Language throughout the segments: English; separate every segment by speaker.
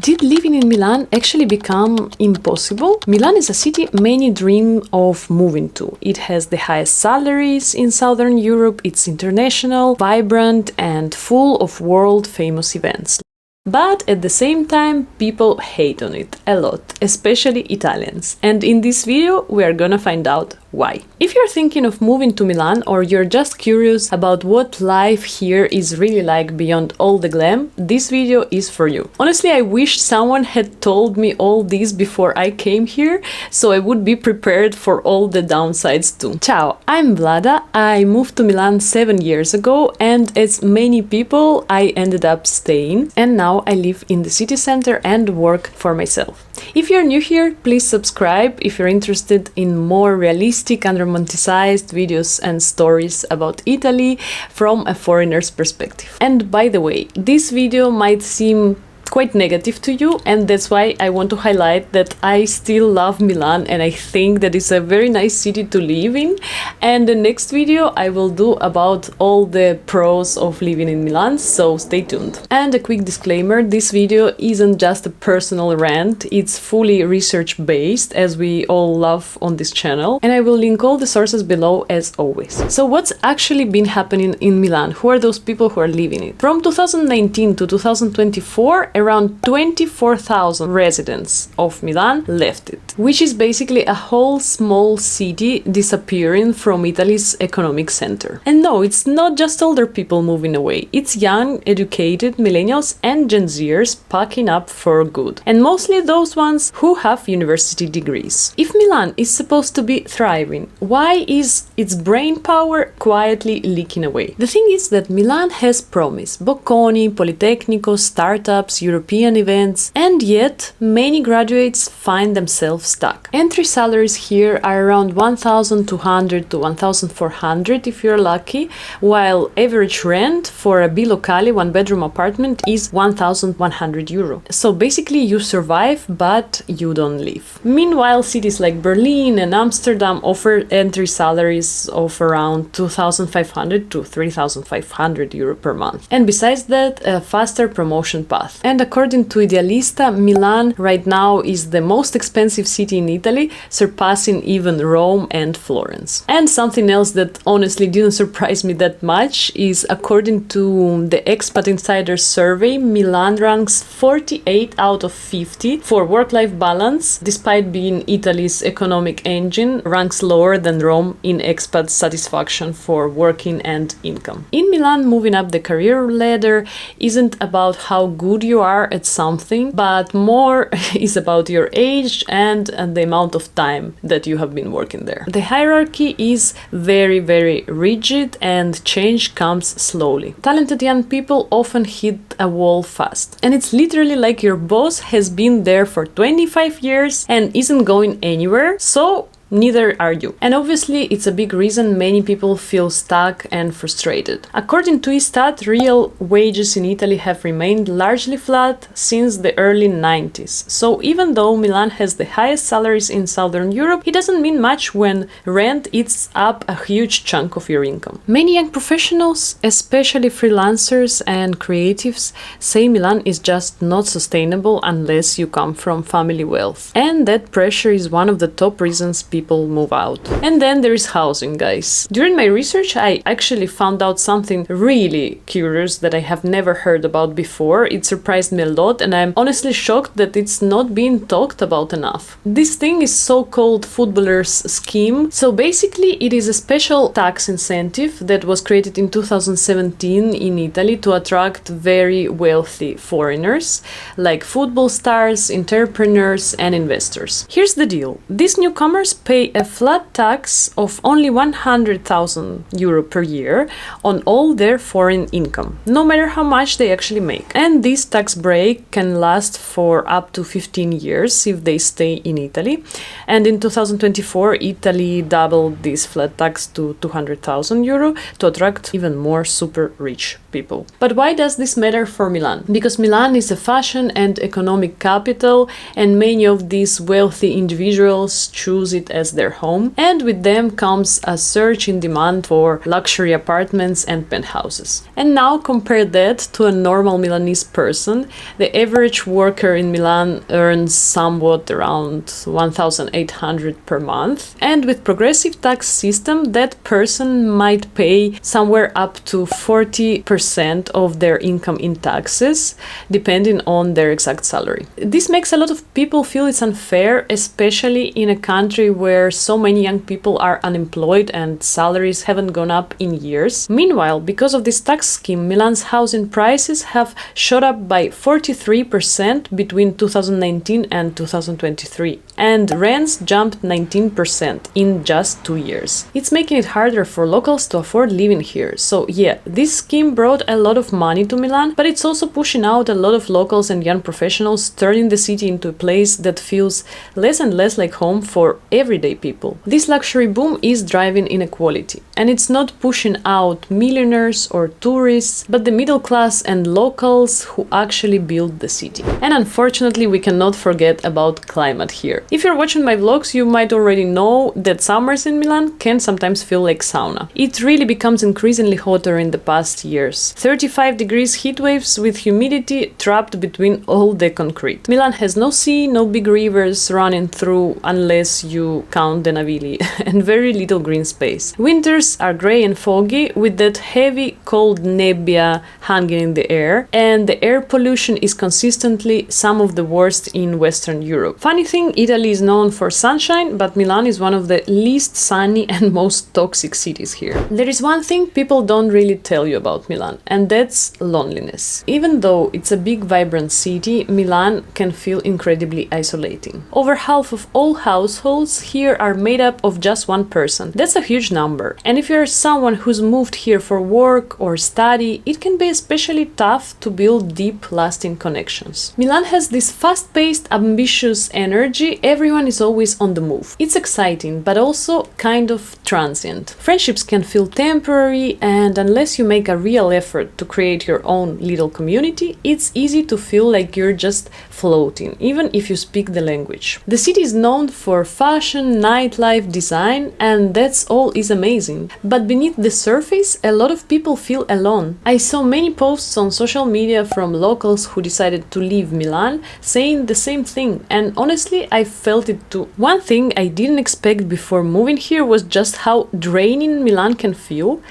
Speaker 1: Did living in Milan actually become impossible? Milan is a city many dream of moving to. It has the highest salaries in Southern Europe, it's international, vibrant, and full of world-famous events. But at the same time, people hate on it a lot, especially Italians. And in this video, we are gonna find out why. If you're thinking of moving to Milan or you're just curious about what life here is really like beyond all the glam, this video is for you. Honestly, I wish someone had told me all this before I came here, so I would be prepared for all the downsides too. Ciao, I'm Vlada. I moved to Milan 7 years ago, and as many people, I ended up staying, and now I live in the city center and work for myself. If you're new here, please subscribe if you're interested in more realistic and romanticized videos and stories about Italy from a foreigner's perspective. And by the way, this video might seem quite negative to you, and that's why I want to highlight that I still love Milan and I think that it's a very nice city to live in. And the next video I will do about all the pros of living in Milan, so stay tuned. And a quick disclaimer, this video isn't just a personal rant, it's fully research based, as we all love on this channel, and I will link all the sources below as always. So what's actually been happening in Milan? Who are those people who are living it? From 2019 to 2024, around 24,000 residents of Milan left it, which is basically a whole small city disappearing from Italy's economic center. And no, it's not just older people moving away, it's young, educated millennials and Gen Zers packing up for good, and mostly those ones who have university degrees. If Milan is supposed to be thriving, why is its brain power quietly leaking away? The thing is that Milan has promise: Bocconi, Politecnico, startups, European events, and yet many graduates find themselves stuck. Entry salaries here are around 1,200 to 1,400 if you're lucky, while average rent for a bilocale one-bedroom apartment is 1,100 euro. So basically you survive, but you don't live. Meanwhile, cities like Berlin and Amsterdam offer entry salaries of around 2,500 to 3,500 euro per month. And besides that, a faster promotion path. And according to Idealista, Milan right now is the most expensive city in Italy, surpassing even Rome and Florence. And something else that honestly didn't surprise me that much is, according to the Expat Insider survey, Milan ranks 48 out of 50 for work-life balance, despite being Italy's economic engine, ranks lower than Rome in expat satisfaction for working and income. In Milan, moving up the career ladder isn't about how good you are at something, but more is about your age and the amount of time that you have been working there. The hierarchy is very, very rigid and change comes slowly. Talented young people often hit a wall fast, and it's literally like your boss has been there for 25 years and isn't going anywhere, so neither are you. And obviously it's a big reason many people feel stuck and frustrated. According to Istat, real wages in Italy have remained largely flat since the early 90s. So even though Milan has the highest salaries in Southern Europe, it doesn't mean much when rent eats up a huge chunk of your income. Many young professionals, especially freelancers and creatives, say Milan is just not sustainable unless you come from family wealth. And that pressure is one of the top reasons people move out. And then there is housing, guys. During my research, I actually found out something really curious that I have never heard about before. It surprised me a lot, and I'm honestly shocked that it's not being talked about enough. This thing is so-called footballers scheme. So basically it is a special tax incentive that was created in 2017 in Italy to attract very wealthy foreigners like football stars, entrepreneurs and investors. Here's the deal. These newcomers pay a flat tax of only 100,000 euro per year on all their foreign income, no matter how much they actually make. And this tax break can last for up to 15 years if they stay in Italy. And in 2024, Italy doubled this flat tax to 200,000 euro to attract even more super rich people. But why does this matter for Milan? Because Milan is a fashion and economic capital, and many of these wealthy individuals choose it as their home, and with them comes a surge in demand for luxury apartments and penthouses. And now compare that to a normal Milanese person. The average worker in Milan earns somewhat around 1,800 per month, and with progressive tax system that person might pay somewhere up to 40% of their income in taxes, depending on their exact salary. This makes a lot of people feel it's unfair, especially in a country where so many young people are unemployed and salaries haven't gone up in years. Meanwhile, because of this tax scheme, Milan's housing prices have shot up by 43% between 2019 and 2023, and rents jumped 19% in just 2 years. It's making it harder for locals to afford living here. So yeah, this scheme brought a lot of money to Milan, but it's also pushing out a lot of locals and young professionals, turning the city into a place that feels less and less like home for everyday people. This luxury boom is driving inequality, and it's not pushing out millionaires or tourists, but the middle class and locals who actually build the city. And unfortunately, we cannot forget about climate here. If you're watching my vlogs, you might already know that summers in Milan can sometimes feel like sauna. It really becomes increasingly hotter in the past years. 35 degrees heat waves with humidity trapped between all the concrete. Milan has no sea, no big rivers running through unless you count the Navili, and very little green space. Winters are grey and foggy with that heavy cold nebbia hanging in the air, and the air pollution is consistently some of the worst in Western Europe. Funny thing, Italy is known for sunshine, but Milan is one of the least sunny and most toxic cities here. There is one thing people don't really tell you about Milan, and that's loneliness. Even though it's a big vibrant city, Milan can feel incredibly isolating. Over half of all households here are made up of just one person. That's a huge number. And if you're someone who's moved here for work or study, it can be especially tough to build deep, lasting connections. Milan has this fast-paced, ambitious energy. Everyone is always on the move. It's exciting, but also kind of transient. Friendships can feel temporary, and unless you make a real effort to create your own little community, it's easy to feel like you're just floating, even if you speak the language. The city is known for fashion, nightlife, design, and that's all is amazing. But beneath the surface, a lot of people feel alone. I saw many posts on social media from locals who decided to leave Milan saying the same thing, and honestly, I felt it too. One thing I didn't expect before moving here was just how draining Milan can feel.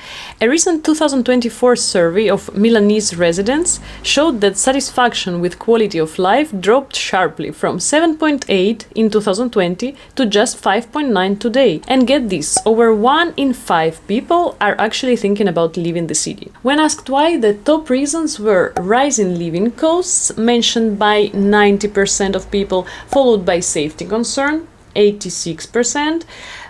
Speaker 1: A recent 2024 survey of Milanese residents showed that satisfaction with quality of life dropped sharply from 7.8 in 2020 to just 5.9 today. And get this, over 1 in 5 people are actually thinking about leaving the city. When asked why, the top reasons were rising living costs, mentioned by 90% of people, followed by safety concern, 86%,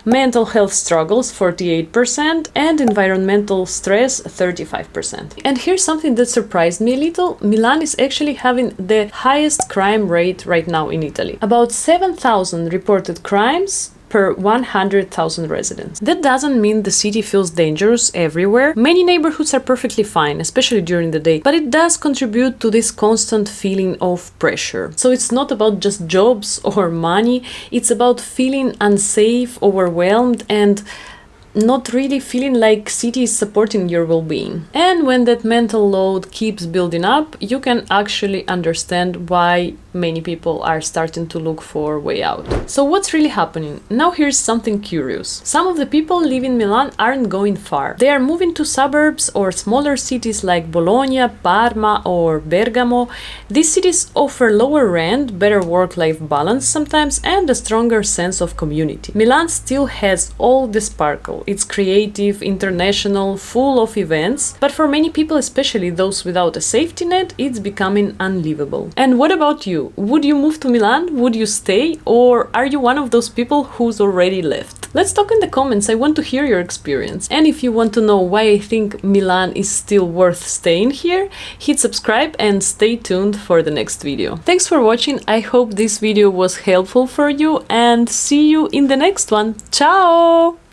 Speaker 1: mental health struggles, 48%, and environmental stress, 35%. And here's something that surprised me a little. Milan is actually having the highest crime rate right now in Italy. About 7,000 reported crimes per 100,000 residents. That doesn't mean the city feels dangerous everywhere. Many neighborhoods are perfectly fine, especially during the day, but it does contribute to this constant feeling of pressure. So it's not about just jobs or money, it's about feeling unsafe, overwhelmed, and not really feeling like city is supporting your well-being. And when that mental load keeps building up, you can actually understand why many people are starting to look for a way out. So what's really happening? Now here's something curious. Some of the people living in Milan aren't going far. They are moving to suburbs or smaller cities like Bologna, Parma, or Bergamo. These cities offer lower rent, better work-life balance sometimes, and a stronger sense of community. Milan still has all the sparkle. It's creative, international, full of events, but for many people, especially those without a safety net, it's becoming unlivable. And what about you? Would you move to Milan? Would you stay? Or are you one of those people who's already left? Let's talk in the comments. I want to hear your experience. And if you want to know why I think Milan is still worth staying here, hit subscribe and stay tuned for the next video. Thanks for watching. I hope this video was helpful for you, and see you in the next one. Ciao!